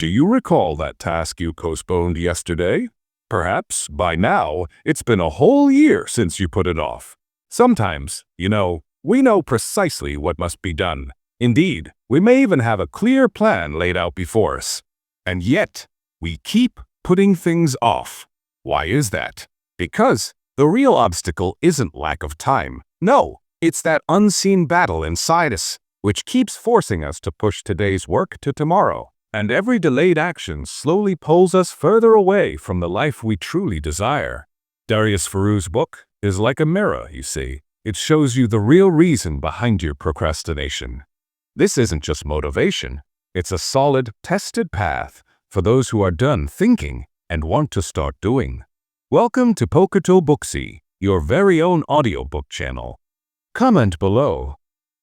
Do you recall that task you postponed yesterday? Perhaps, by now, it's been a whole year since you put it off. Sometimes, we know precisely what must be done. Indeed, we may even have a clear plan laid out before us. And yet, we keep putting things off. Why is that? Because the real obstacle isn't lack of time. No, it's that unseen battle inside us, which keeps forcing us to push today's work to tomorrow. And every delayed action slowly pulls us further away from the life we truly desire. Darius Foroux's book is like a mirror, you see. It shows you the real reason behind your procrastination. This isn't just motivation. It's a solid, tested path for those who are done thinking and want to start doing. Welcome to Poketto Booksy, your very own audiobook channel. Comment below.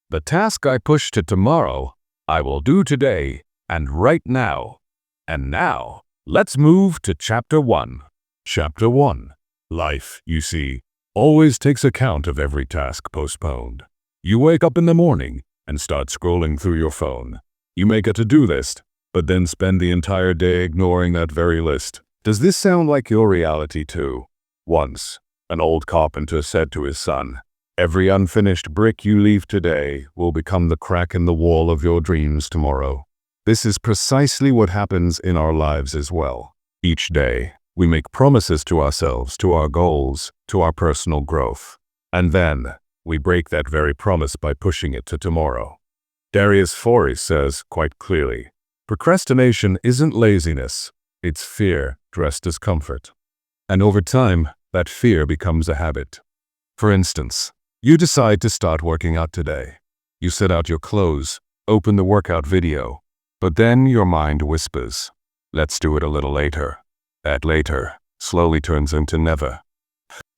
The task I push to tomorrow, I will do today and right now. And now, let's move to Chapter 1. Chapter 1. Life, you see, always takes account of every task postponed. You wake up in the morning and start scrolling through your phone. You make a to-do list, but then spend the entire day ignoring that very list. Does this sound like your reality too? Once, an old carpenter said to his son, "Every unfinished brick you leave today will become the crack in the wall of your dreams tomorrow." This is precisely what happens in our lives as well. Each day, we make promises to ourselves, to our goals, to our personal growth. And then, we break that very promise by pushing it to tomorrow. Darius Foroux says quite clearly, procrastination isn't laziness, it's fear dressed as comfort. And over time, that fear becomes a habit. For instance, you decide to start working out today. You set out your clothes, open the workout video, but then your mind whispers, "Let's do it a little later." That later slowly turns into never.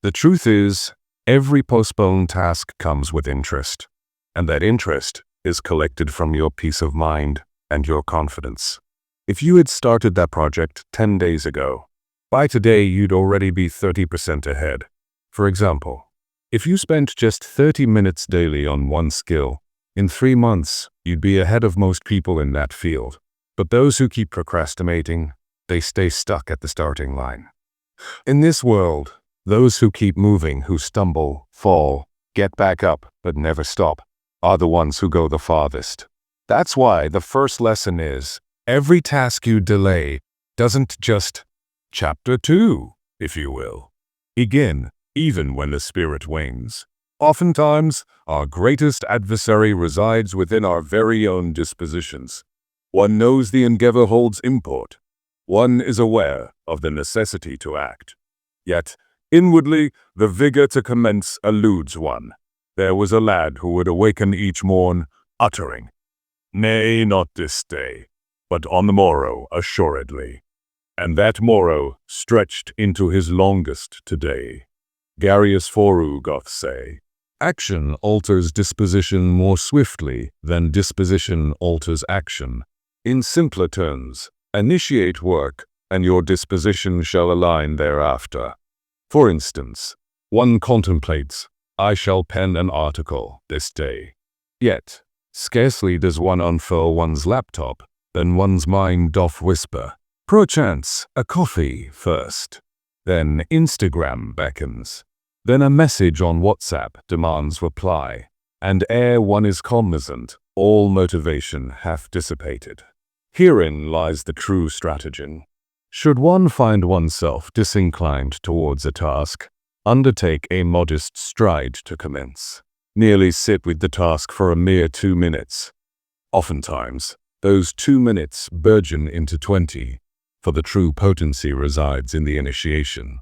The truth is, every postponed task comes with interest, and that interest is collected from your peace of mind and your confidence. If you had started that project 10 days ago, by today you'd already be 30% ahead. For example, if you spent just 30 minutes daily on one skill, in 3 months, you'd be ahead of most people in that field. But those who keep procrastinating, they stay stuck at the starting line. In this world, those who keep moving, who stumble, fall, get back up, but never stop, are the ones who go the farthest. That's why the first lesson is, every task you delay doesn't just, Chapter 2, if you will, begin, even when the spirit wanes. Oftentimes, our greatest adversary resides within our very own dispositions. One knows the endeavor holds import. One is aware of the necessity to act. Yet, inwardly, the vigor to commence eludes one. There was a lad who would awaken each morn, uttering, "Nay, not this day, but on the morrow assuredly." And that morrow stretched into his longest today. Darius Foroux doth say, "Action alters disposition more swiftly than disposition alters action." In simpler terms, initiate work, and your disposition shall align thereafter. For instance, one contemplates, "I shall pen an article this day." Yet, scarcely does one unfurl one's laptop, than one's mind doth whisper, "Perchance a coffee first." Then Instagram beckons. Then a message on WhatsApp demands reply, and ere one is cognizant, all motivation hath dissipated. Herein lies the true stratagem. Should one find oneself disinclined towards a task, undertake a modest stride to commence. Merely sit with the task for a mere 2 minutes. Oftentimes, those 2 minutes burgeon into 20, for the true potency resides in the initiation.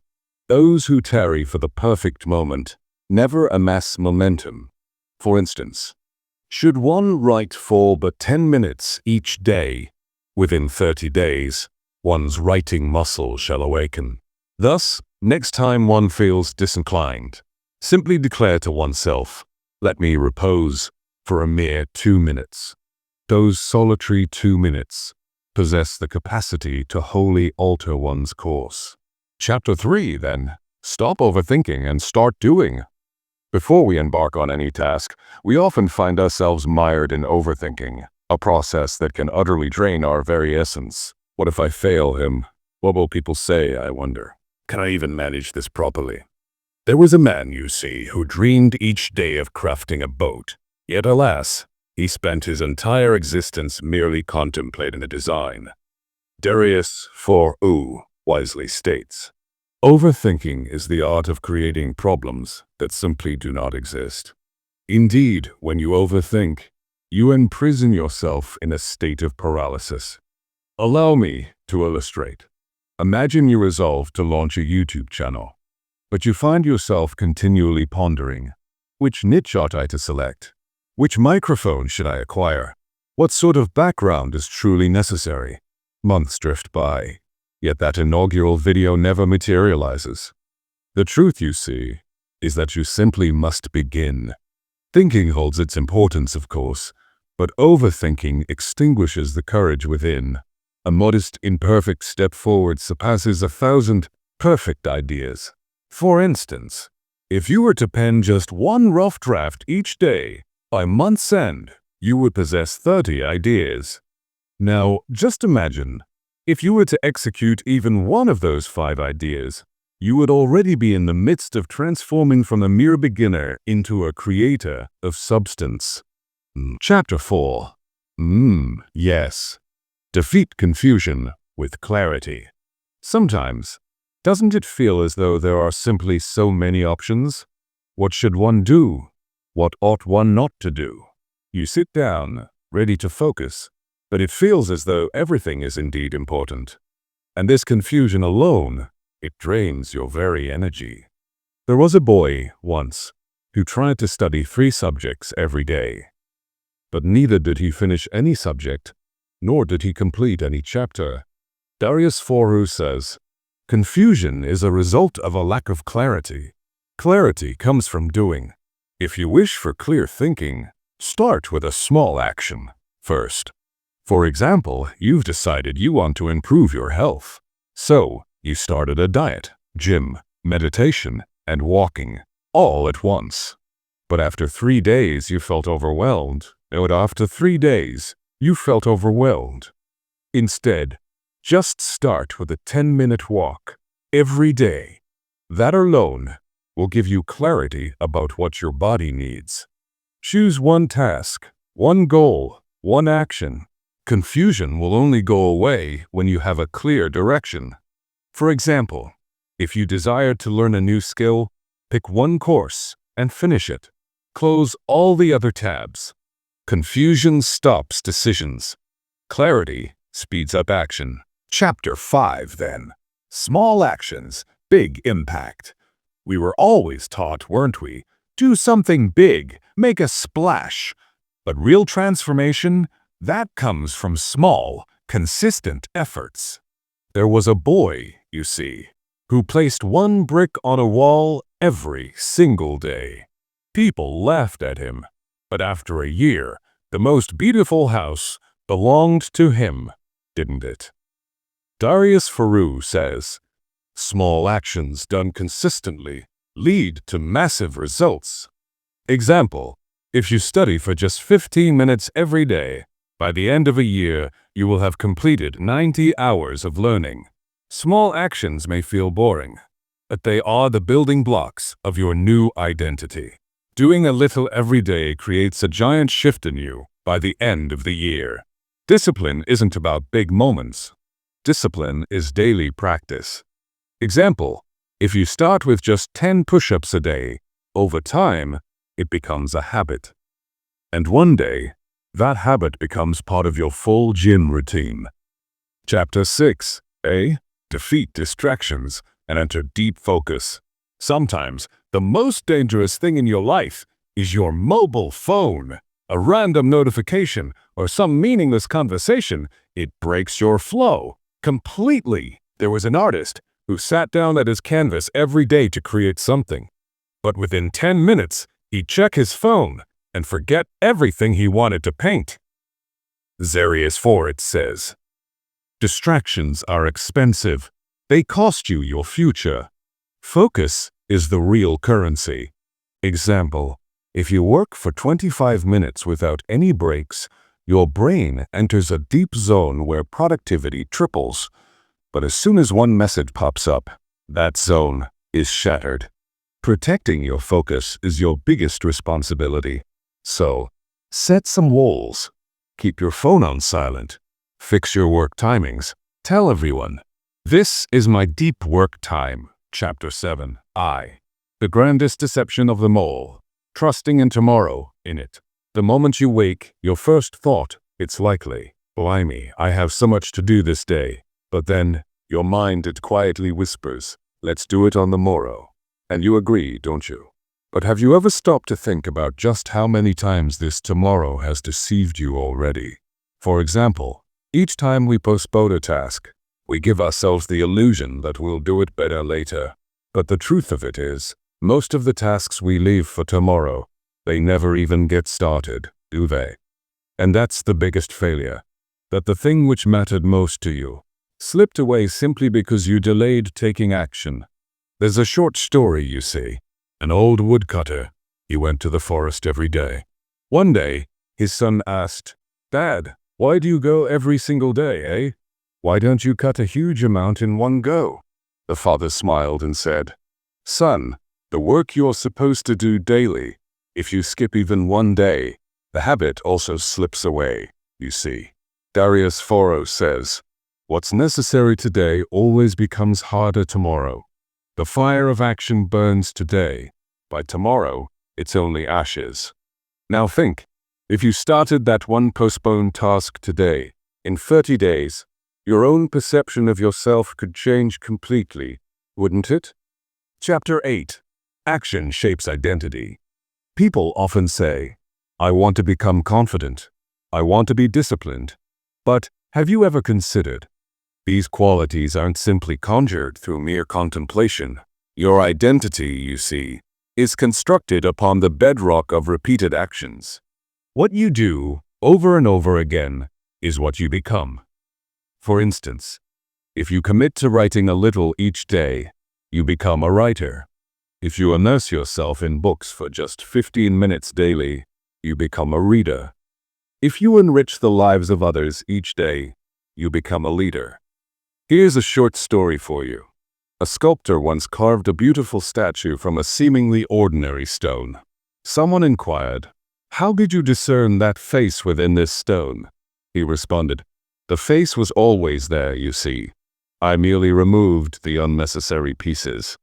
Those who tarry for the perfect moment never amass momentum. For instance, should one write for but 10 minutes each day, within 30 days, one's writing muscle shall awaken. Thus, next time one feels disinclined, simply declare to oneself, "Let me repose for a mere 2 minutes." Those solitary 2 minutes possess the capacity to wholly alter one's course. Chapter 3, then. Stop overthinking and start doing. Before we embark on any task, we often find ourselves mired in overthinking, a process that can utterly drain our very essence. What if I fail him? What will people say, I wonder? Can I even manage this properly? There was a man, you see, who dreamed each day of crafting a boat. Yet alas, he spent his entire existence merely contemplating the design. Darius Foroux wisely states, "Overthinking is the art of creating problems that simply do not exist." Indeed, when you overthink, you imprison yourself in a state of paralysis. Allow me to illustrate. Imagine you resolve to launch a YouTube channel, but you find yourself continually pondering, which niche ought I to select? Which microphone should I acquire? What sort of background is truly necessary? Months drift by, yet that inaugural video never materializes. The truth, you see, is that you simply must begin. Thinking holds its importance, of course, but overthinking extinguishes the courage within. A modest, imperfect step forward surpasses 1,000 perfect ideas. For instance, if you were to pen just one rough draft each day, by month's end, you would possess 30 ideas. Now, just imagine, if you were to execute even one of those 5 ideas, you would already be in the midst of transforming from a mere beginner into a creator of substance. Chapter 4. Yes. Defeat confusion with clarity. Sometimes, doesn't it feel as though there are simply so many options? What should one do? What ought one not to do? You sit down, ready to focus, but it feels as though everything is indeed important. And this confusion alone, it drains your very energy. There was a boy, once, who tried to study 3 subjects every day. But neither did he finish any subject, nor did he complete any chapter. Darius Foroux says, "Confusion is a result of a lack of clarity. Clarity comes from doing. If you wish for clear thinking, start with a small action first. For example, you've decided you want to improve your health. So, you started a diet, gym, meditation, and walking, all at once. But after 3 days, you felt overwhelmed. Instead, just start with a 10-minute walk every day. That alone will give you clarity about what your body needs. Choose one task, one goal, one action. Confusion will only go away when you have a clear direction. For example, if you desire to learn a new skill, pick one course and finish it. Close all the other tabs. Confusion stops decisions. Clarity speeds up action." Chapter 5, then. Small actions, big impact. We were always taught, weren't we? Do something big, make a splash. But real transformation, that comes from small, consistent efforts. There was a boy, you see, who placed 1 brick on a wall every single day. People laughed at him, but after a year, the most beautiful house belonged to him, didn't it? Darius Foroux says, "Small actions done consistently lead to massive results." Example, if you study for just 15 minutes every day, by the end of a year, you will have completed 90 hours of learning. Small actions may feel boring, but they are the building blocks of your new identity. Doing a little every day creates a giant shift in you by the end of the year. Discipline isn't about big moments. Discipline is daily practice. Example, if you start with just 10 push-ups a day, over time, it becomes a habit. And one day, that habit becomes part of your full gym routine. Chapter 6. Defeat distractions and enter deep focus. Sometimes, the most dangerous thing in your life is your mobile phone. A random notification or some meaningless conversation, it breaks your flow completely. There was an artist who sat down at his canvas every day to create something. But within 10 minutes, he'd check his phone and forget everything he wanted to paint. Darius Foroux says, "Distractions are expensive. They cost you your future. Focus is the real currency." Example, if you work for 25 minutes without any breaks, Your brain enters a deep zone where productivity triples. But as soon as one message pops up, that zone is shattered. Protecting your focus is your biggest responsibility. So, set some walls. Keep your phone on silent. Fix your work timings. Tell everyone, "This is my deep work time." Chapter 7. The grandest deception of them all. Trusting in tomorrow, in it. The moment you wake, your first thought, it's likely, "Blimey, I have so much to do this day." But then, your mind it quietly whispers, "Let's do it on the morrow." And you agree, don't you? But have you ever stopped to think about just how many times this tomorrow has deceived you already? For example, each time we postpone a task, we give ourselves the illusion that we'll do it better later. But the truth of it is, most of the tasks we leave for tomorrow, they never even get started, do they? And that's the biggest failure. That the thing which mattered most to you slipped away simply because you delayed taking action. There's a short story, you see. An old woodcutter. He went to the forest every day. One day, his son asked, "Dad, why do you go every single day, eh? Why don't you cut a huge amount in one go?" The father smiled and said, "Son, the work you're supposed to do daily, if you skip even one day, the habit also slips away, you see." Darius Foroux says, "What's necessary today always becomes harder tomorrow. The fire of action burns today. By tomorrow, it's only ashes." Now think, if you started that one postponed task today, in 30 days, your own perception of yourself could change completely, wouldn't it? Chapter 8. Action shapes identity. People often say, "I want to become confident. I want to be disciplined." But have you ever considered? These qualities aren't simply conjured through mere contemplation. Your identity, you see, is constructed upon the bedrock of repeated actions. What you do over and over again is what you become. For instance, if you commit to writing a little each day, you become a writer. If you immerse yourself in books for just 15 minutes daily, you become a reader. If you enrich the lives of others each day, you become a leader. Here's a short story for you. A sculptor once carved a beautiful statue from a seemingly ordinary stone. Someone inquired, "How did you discern that face within this stone?" He responded, "The face was always there, you see. I merely removed the unnecessary pieces."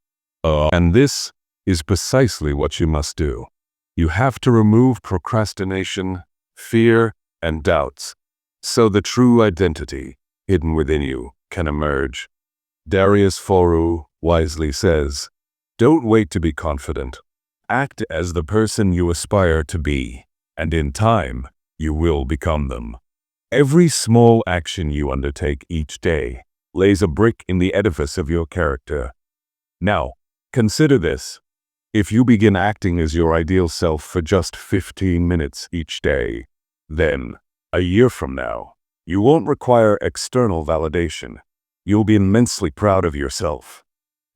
And this is precisely what you must do. You have to remove procrastination, fear, and doubts, so the true identity, hidden within you, can emerge. Darius Foroux wisely says, "Don't wait to be confident. Act as the person you aspire to be, and in time, you will become them." Every small action you undertake each day lays a brick in the edifice of your character. Now, consider this. If you begin acting as your ideal self for just 15 minutes each day, then, a year from now, you won't require external validation. You'll be immensely proud of yourself.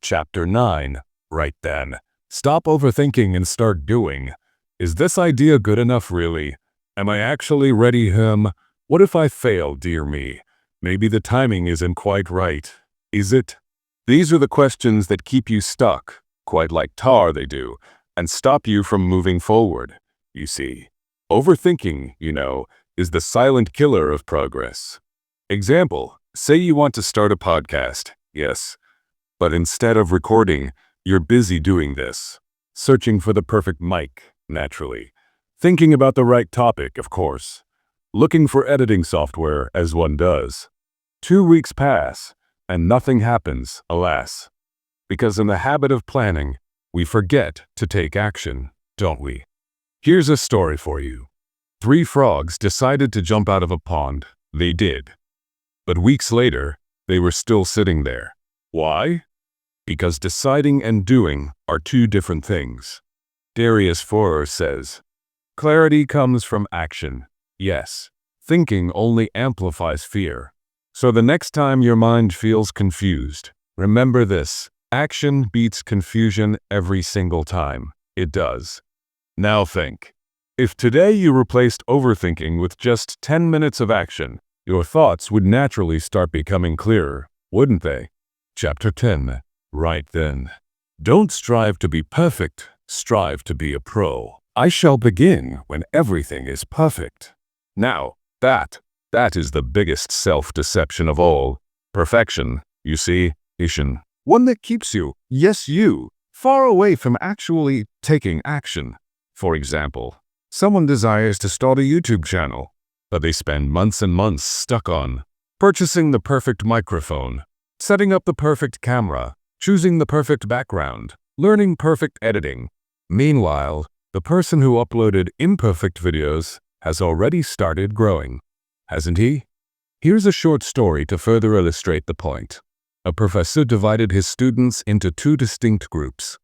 Chapter 9. Right then, stop overthinking and start doing. Is this idea good enough, really? Am I actually ready? What if I fail, dear me? Maybe the timing isn't quite right. Is it? These are the questions that keep you stuck, quite like tar they do, and stop you from moving forward. You see, overthinking, is the silent killer of progress. Example, say you want to start a podcast, yes, but instead of recording, you're busy doing this. Searching for the perfect mic, naturally. Thinking about the right topic, of course. Looking for editing software, as one does. 2 weeks pass, and nothing happens, alas. Because in the habit of planning, we forget to take action, don't we? Here's a story for you. 3 frogs decided to jump out of a pond. They did. But weeks later, they were still sitting there. Why? Because deciding and doing are 2 different things. Darius Foroux says, "Clarity comes from action. Yes, thinking only amplifies fear. So the next time your mind feels confused, remember this: action beats confusion every single time. It does. Now think. If today you replaced overthinking with just 10 minutes of action, your thoughts would naturally start becoming clearer, wouldn't they? Chapter 10. Right then. Don't strive to be perfect, strive to be a pro. I shall begin when everything is perfect. Now, that is the biggest self-deception of all. Perfection, you see, Ishan. One that keeps you, yes you, far away from actually taking action. For example, someone desires to start a YouTube channel, but they spend months and months stuck on purchasing the perfect microphone, setting up the perfect camera, choosing the perfect background, learning perfect editing. Meanwhile, the person who uploaded imperfect videos has already started growing, hasn't he? Here's a short story to further illustrate the point. A professor divided his students into two distinct groups.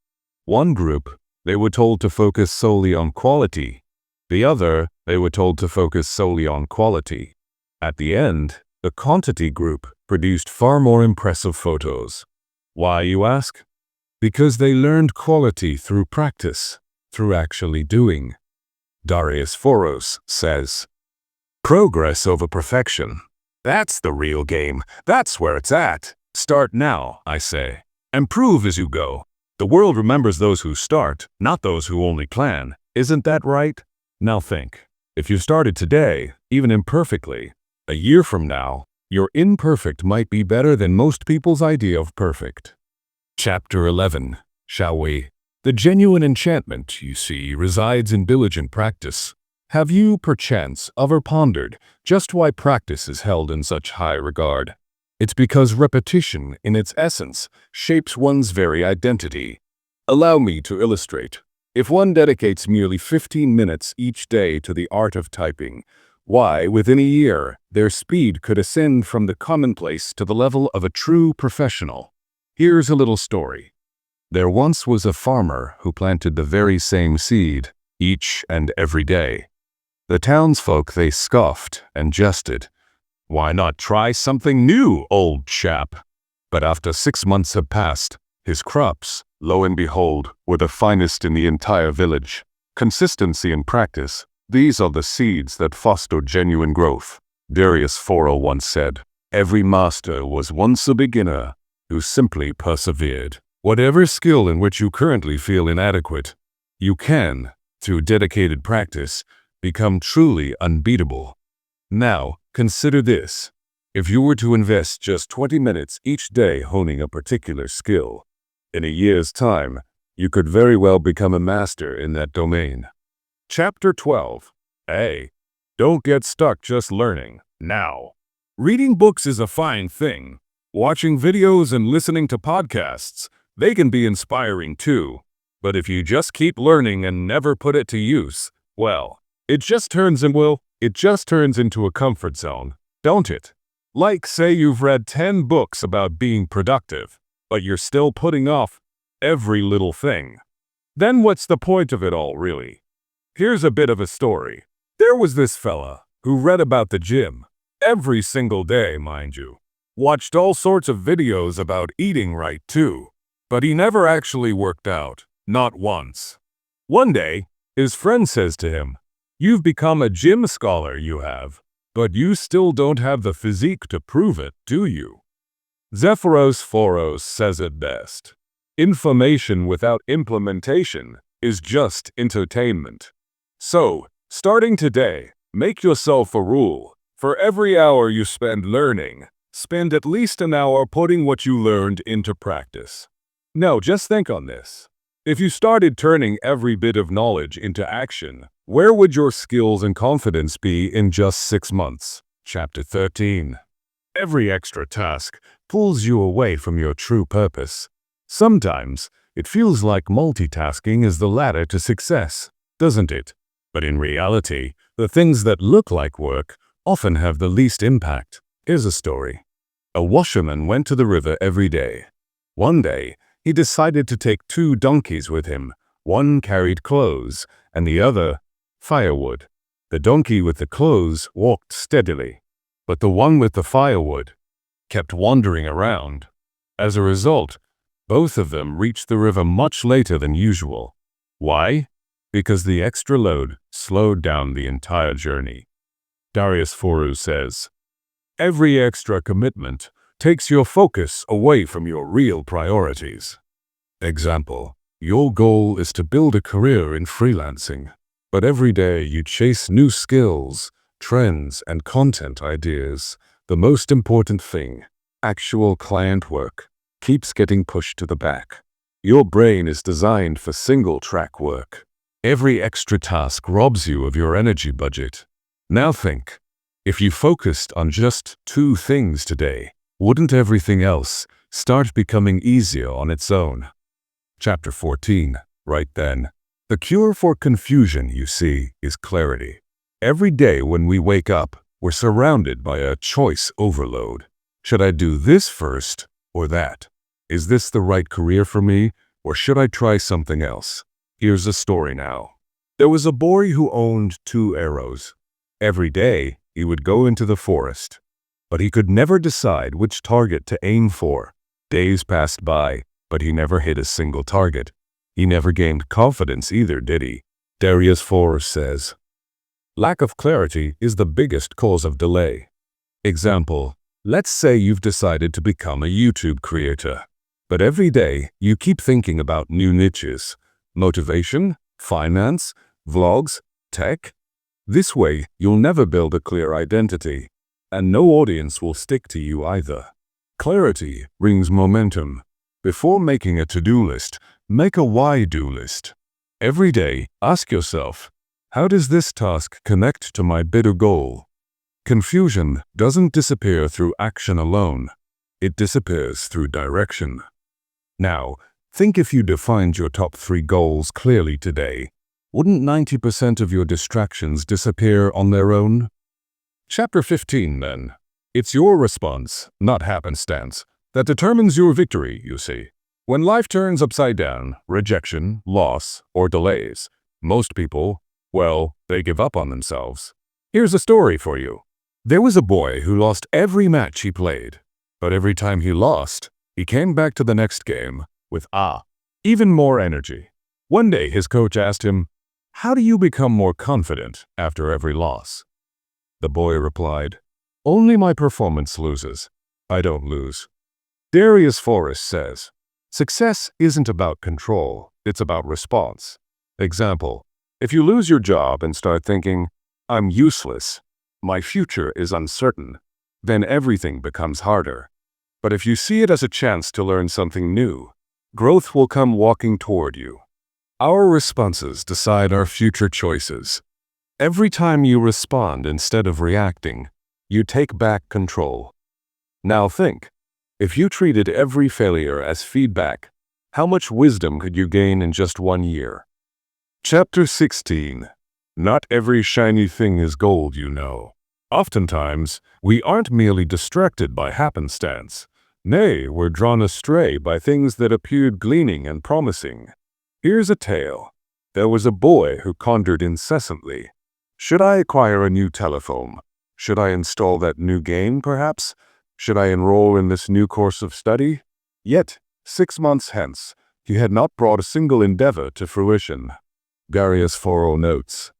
One group, they were told to focus solely on quality. The other, they were told to focus solely on quality. At the end, the quantity group produced far more impressive photos. Why, you ask? Because they learned quality through practice, through actually doing. Darius Foroux says, "Progress over perfection. That's the real game. That's where it's at. Start now, I say, and prove as you go. The world remembers those who start, not those who only plan. Isn't that right? Now think. If you started today, even imperfectly, a year from now, your imperfect might be better than most people's idea of perfect." Chapter 11. Shall we? The genuine enchantment, you see, resides in diligent practice. Have you, perchance, ever pondered just why practice is held in such high regard? It's because repetition, in its essence, shapes one's very identity. Allow me to illustrate. If one dedicates merely 15 minutes each day to the art of typing, why, within a year, their speed could ascend from the commonplace to the level of a true professional. Here's a little story. There once was a farmer who planted the very same seed, each and every day. The townsfolk, they scoffed and jested. "Why not try something new, old chap?" But after 6 months had passed, his crops, lo and behold, were the finest in the entire village. Consistency and practice, these are the seeds that foster genuine growth. Darius Foroux once said, "Every master was once a beginner who simply persevered." Whatever skill in which you currently feel inadequate, you can, through dedicated practice, become truly unbeatable. Now, consider this. If you were to invest just 20 minutes each day honing a particular skill, in a year's time, you could very well become a master in that domain. Chapter 12. A. Don't get stuck just learning. Now. Reading books is a fine thing. Watching videos and listening to podcasts, they can be inspiring too. But if you just keep learning and never put it to use, well, it just turns into a comfort zone, don't it? Like, say you've read 10 books about being productive, but you're still putting off every little thing. Then what's the point of it all, really? Here's a bit of a story. There was this fella who read about the gym every single day, mind you. Watched all sorts of videos about eating right too, but he never actually worked out, not once. One day, his friend says to him, "You've become a gym scholar, you have, but you still don't have the physique to prove it, do you?" Darius Foroux says it best. Information without implementation is just entertainment. So, starting today, make yourself a rule. For every hour you spend learning, spend at least an hour putting what you learned into practice. Now, just think on this. If you started turning every bit of knowledge into action, where would your skills and confidence be in just 6 months? Chapter 13. Every extra task pulls you away from your true purpose. Sometimes, it feels like multitasking is the ladder to success, doesn't it? But in reality, the things that look like work often have the least impact. Here's a story. A washerman went to the river every day. One day, he decided to take 2 donkeys with him. One carried clothes, and the other, firewood. The donkey with the clothes walked steadily, but the one with the firewood kept wandering around. As a result, both of them reached the river much later than usual. Why? because the extra load slowed down the entire journey. Darius Foroux says, "Every extra commitment takes your focus away from your real priorities." Example, your goal is to build a career in freelancing, but every day you chase new skills, trends, and content ideas. The most important thing, actual client work, keeps getting pushed to the back. Your brain is designed for single-track work. Every extra task robs you of your energy budget. Now think, if you focused on just 2 things today, wouldn't everything else start becoming easier on its own? Chapter 14. Right then. The cure for confusion, you see, is clarity. Every day when we wake up, we're surrounded by a choice overload. Should I do this first or that? Is this the right career for me, or should I try something else? Here's a story now. There was a boy who owned 2 arrows. Every day, he would go into the forest, but he could never decide which target to aim for. Days passed by, but he never hit a single target. He never gained confidence either, did he? Darius Foroux says, lack of clarity is the biggest cause of delay. Example, let's say you've decided to become a YouTube creator, but every day you keep thinking about new niches, motivation, finance, vlogs, tech. This way, you'll never build a clear identity, and no audience will stick to you either. Clarity brings momentum. Before making a to-do list, make a why-do list. Every day, ask yourself, how does this task connect to my bigger goal? Confusion doesn't disappear through action alone. It disappears through direction. Now, think if you defined your top 3 goals clearly today, wouldn't 90% of your distractions disappear on their own? Chapter 15, then. It's your response, not happenstance, that determines your victory, you see. When life turns upside down, rejection, loss, or delays, most people, well, they give up on themselves. Here's a story for you. There was a boy who lost every match he played, but every time he lost, he came back to the next game with even more energy. One day his coach asked him, "How do you become more confident after every loss?" The boy replied, "Only my performance loses. I don't lose." Darius Foroux says, success isn't about control, it's about response. Example, if you lose your job and start thinking, "I'm useless, my future is uncertain," then everything becomes harder. But if you see it as a chance to learn something new, growth will come walking toward you. Our responses decide our future choices. Every time you respond instead of reacting, you take back control. Now think, if you treated every failure as feedback, how much wisdom could you gain in just 1 year? Chapter 16. Not every shiny thing is gold, you know. Oftentimes, we aren't merely distracted by happenstance. Nay, we're drawn astray by things that appeared gleaming and promising. Here's a tale. There was a boy who pondered incessantly. Should I acquire a new telephone? Should I install that new game, perhaps? Should I enroll in this new course of study? Yet, 6 months hence, he had not brought a single endeavor to fruition. Darius Foroux notes,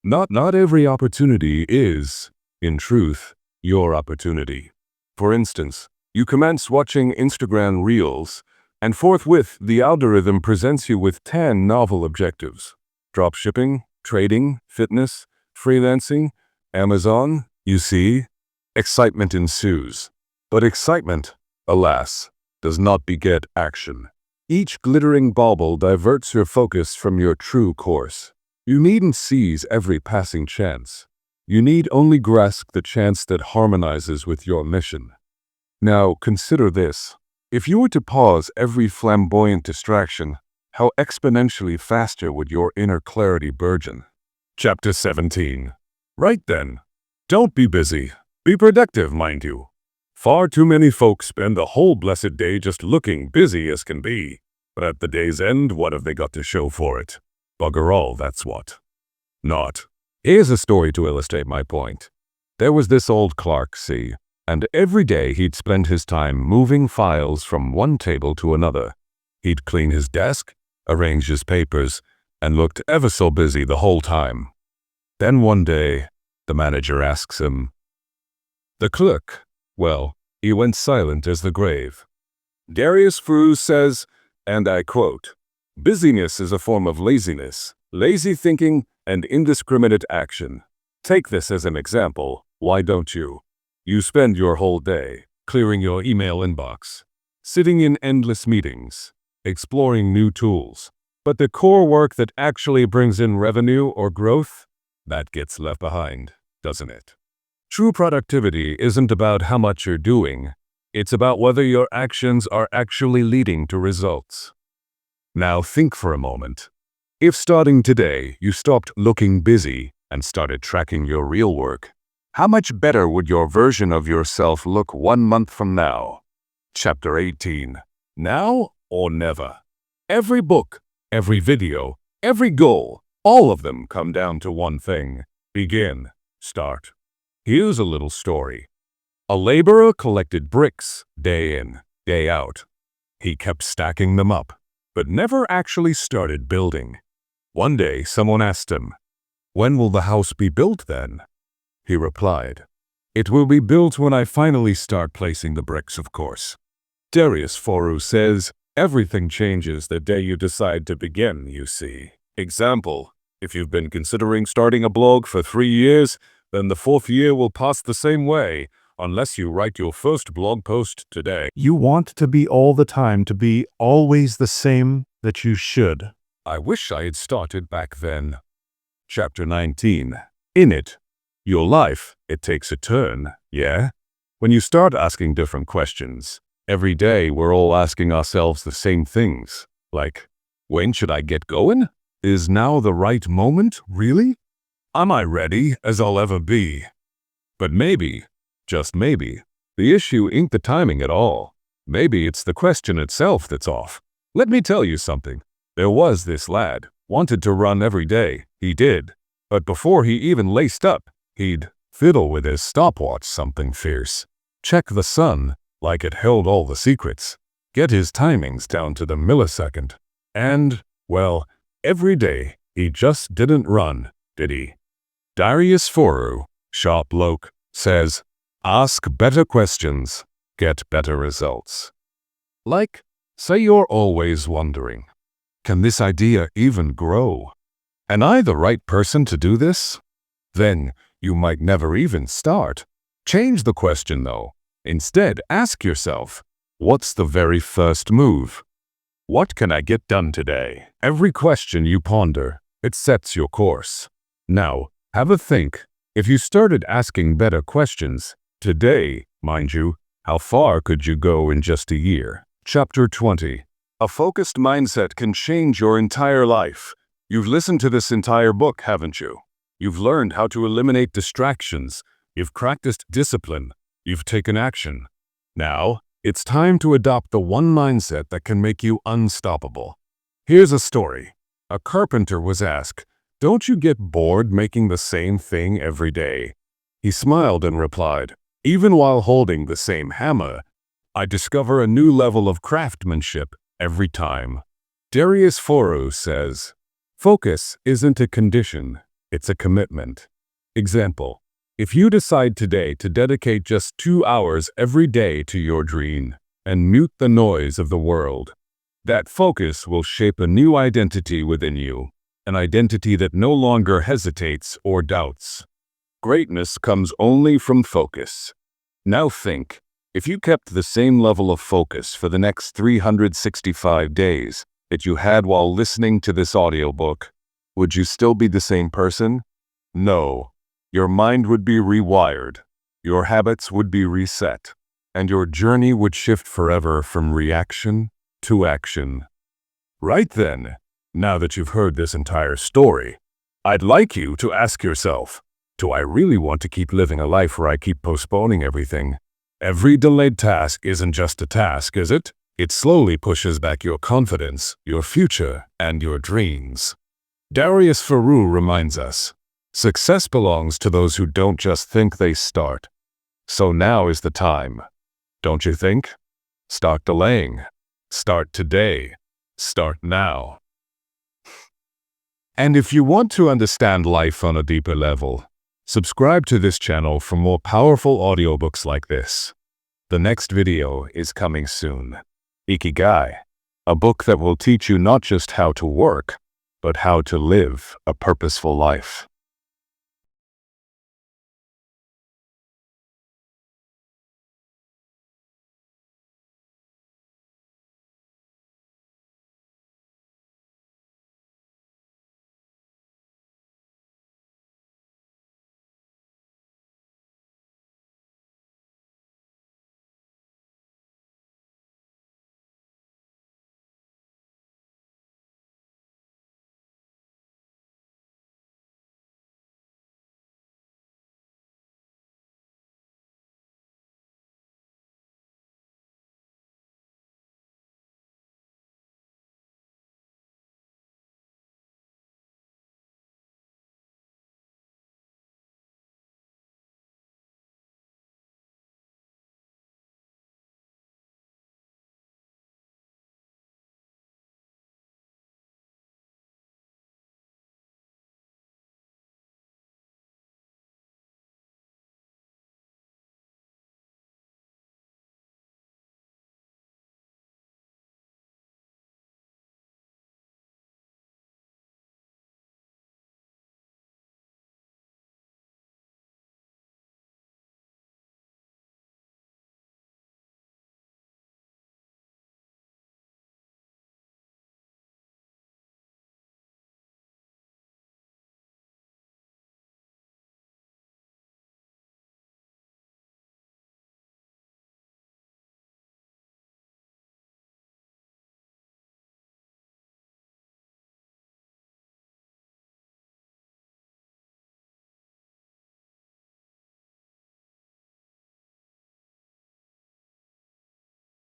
Not every opportunity is, in truth, your opportunity. For instance, you commence watching Instagram Reels, and forthwith the algorithm presents you with 10 novel objectives. Dropshipping, trading, fitness, freelancing, Amazon, you see? Excitement ensues. But excitement, alas, does not beget action. Each glittering bauble diverts your focus from your true course. You needn't seize every passing chance. You need only grasp the chance that harmonizes with your mission. Now, consider this. If you were to pause every flamboyant distraction, how exponentially faster would your inner clarity burgeon? Chapter 17. Right then. Don't be busy. Be productive, mind you. Far too many folks spend the whole blessed day just looking busy as can be. But at the day's end, what have they got to show for it? Bugger all, that's what. Not. Here's a story to illustrate my point. There was this old clerk, see, and every day he'd spend his time moving files from one table to another. He'd clean his desk, arrange his papers, and looked ever so busy the whole time. Then one day, the manager asks him. The clerk, well, he went silent as the grave. Darius Foroux says, and I quote, "Busyness is a form of laziness, lazy thinking, and indiscriminate action. Take this as an example, why don't you? You spend your whole day clearing your email inbox, sitting in endless meetings, exploring new tools. But the core work that actually brings in revenue or growth, that gets left behind, doesn't it? True productivity isn't about how much you're doing. It's about whether your actions are actually leading to results." Now think for a moment. If starting today you stopped looking busy and started tracking your real work, how much better would your version of yourself look 1 month from now? Chapter 18. Now or never. Every book, every video, every goal, all of them come down to one thing. Begin. Start. Here's a little story. A laborer collected bricks day in, day out. He kept stacking them up, but never actually started building. One day, someone asked him, "When will the house be built then?" He replied, "It will be built when I finally start placing the bricks, of course." Darius Foroux says, everything changes the day you decide to begin, you see. Example, if you've been considering starting a blog for 3 years, then the 4th year will pass the same way, unless you write your first blog post today. You want to be all the time, to be always the same that you should. I wish I had started back then. Chapter 19. In it. Your life, it takes a turn, yeah? When you start asking different questions, every day we're all asking ourselves the same things. Like, when should I get going? Is now the right moment, really? Am I ready as I'll ever be? But maybe, just maybe, the issue ain't the timing at all. Maybe it's the question itself that's off. Let me tell you something. There was this lad, wanted to run every day, he did. But before he even laced up, he'd fiddle with his stopwatch something fierce. Check the sun, like it held all the secrets. Get his timings down to the millisecond. And, well, every day, he just didn't run, did he? Darius Foroux, sharp bloke, says, ask better questions, get better results. Like, say you're always wondering, can this idea even grow? Am I the right person to do this? Then you might never even start. Change the question though. Instead, ask yourself, what's the very first move? What can I get done today? Every question you ponder, it sets your course. Now, have a think. If you started asking better questions, today, mind you, how far could you go in just a year? Chapter 20. A focused mindset can change your entire life. You've listened to this entire book, haven't you? You've learned how to eliminate distractions. You've practiced discipline. You've taken action. Now, it's time to adopt the one mindset that can make you unstoppable. Here's a story. A carpenter was asked, "Don't you get bored making the same thing every day?" He smiled and replied, "Even while holding the same hammer, I discover a new level of craftsmanship every time." Darius Foroux says, focus isn't a condition, it's a commitment. Example, if you decide today to dedicate just 2 hours every day to your dream and mute the noise of the world, that focus will shape a new identity within you, an identity that no longer hesitates or doubts. Greatness comes only from focus. Now think, if you kept the same level of focus for the next 365 days that you had while listening to this audiobook, would you still be the same person? No. Your mind would be rewired, your habits would be reset, and your journey would shift forever from reaction to action. Right then, now that you've heard this entire story, I'd like you to ask yourself, do I really want to keep living a life where I keep postponing everything? Every delayed task isn't just a task, is it? It slowly pushes back your confidence, your future, and your dreams. Darius Foroux reminds us, success belongs to those who don't just think, they start. So now is the time. Don't you think? Start delaying. Start today. Start now. And if you want to understand life on a deeper level, subscribe to this channel for more powerful audiobooks like this. The next video is coming soon. Ikigai, a book that will teach you not just how to work, but how to live a purposeful life.